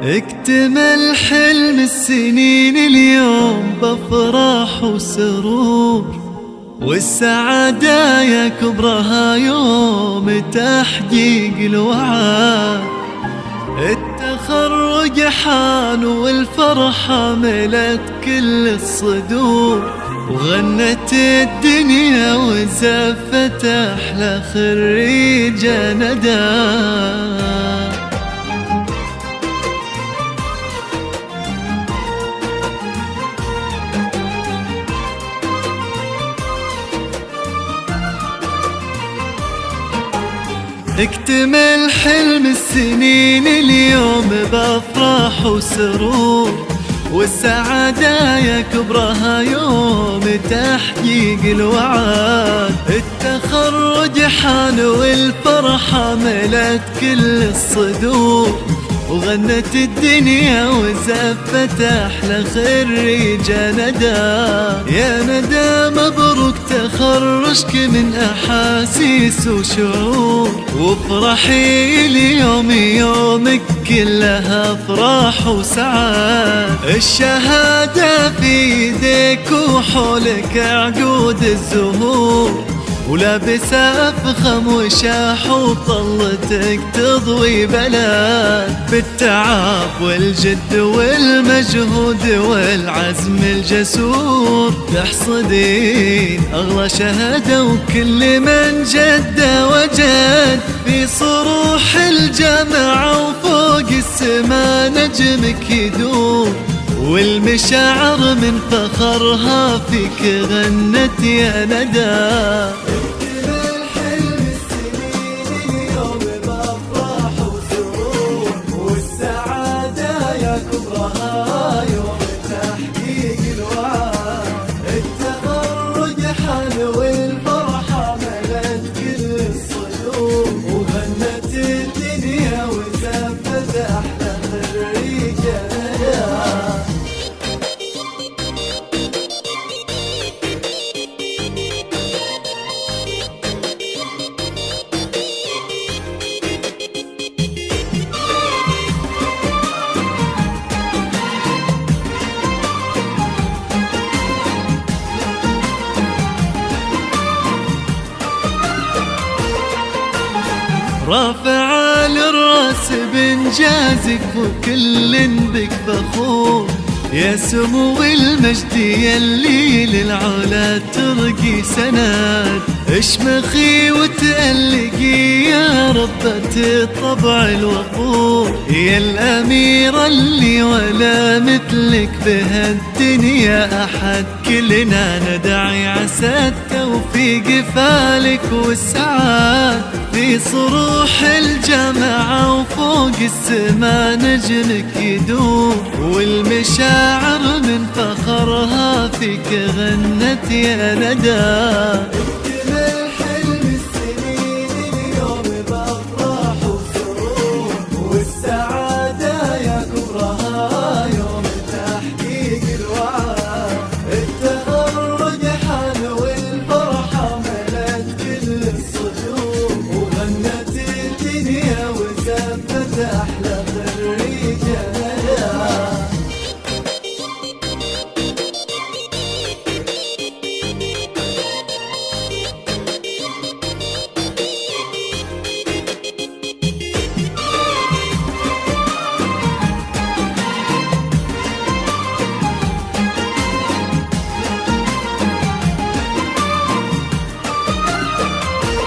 اكتمل حلم السنين اليوم بافراح وسرور، والسعادة يا كبرها يوم تحقيق الوعد. التخرج حان والفرحة ملت كل الصدور، وغنت الدنيا وزفت أحلى خريجة ندى. اكتمل حلم السنين اليوم بافراح وسرور، والسعادة يا كبرها يوم تحقيق الوعد. التخرج حان والفرحة ملت كل الصدور، وغنت الدنيا وزفت أحلى خريجة ندى. يا ندى مبروك تخرجك من أحاسيس وشعور، وافرحي اليوم يومك كلها افراح وسعاد. الشهادة في يديك وحولك عقود الزهور، ولابسة أفخم وشاح وطلتك تضوي بلد. بالتعب والجد والمجهود والعزم الجسور تحصدين أغلى شهادة، وكل من جد وجد في صروح الجامعة وفوق السما نجمك يدور. والمشاعر من فخرها فيك غنت يا ندى. رافع للراس بإنجازك وكل بك فخور، يا سمو المجد يلي للعلا ترقي سند. اشمخي وتألقي يا ربة الطبع الوقور، يا الأميرة اللي ولا مثلك بهالدنيا أحد. كلنا ندعي عسى التوفيق فالك والسعاد، في صروح الجامعة وفوق السما نجمك يدور. والمشاعر من فخرها فيك غنت يا ندى.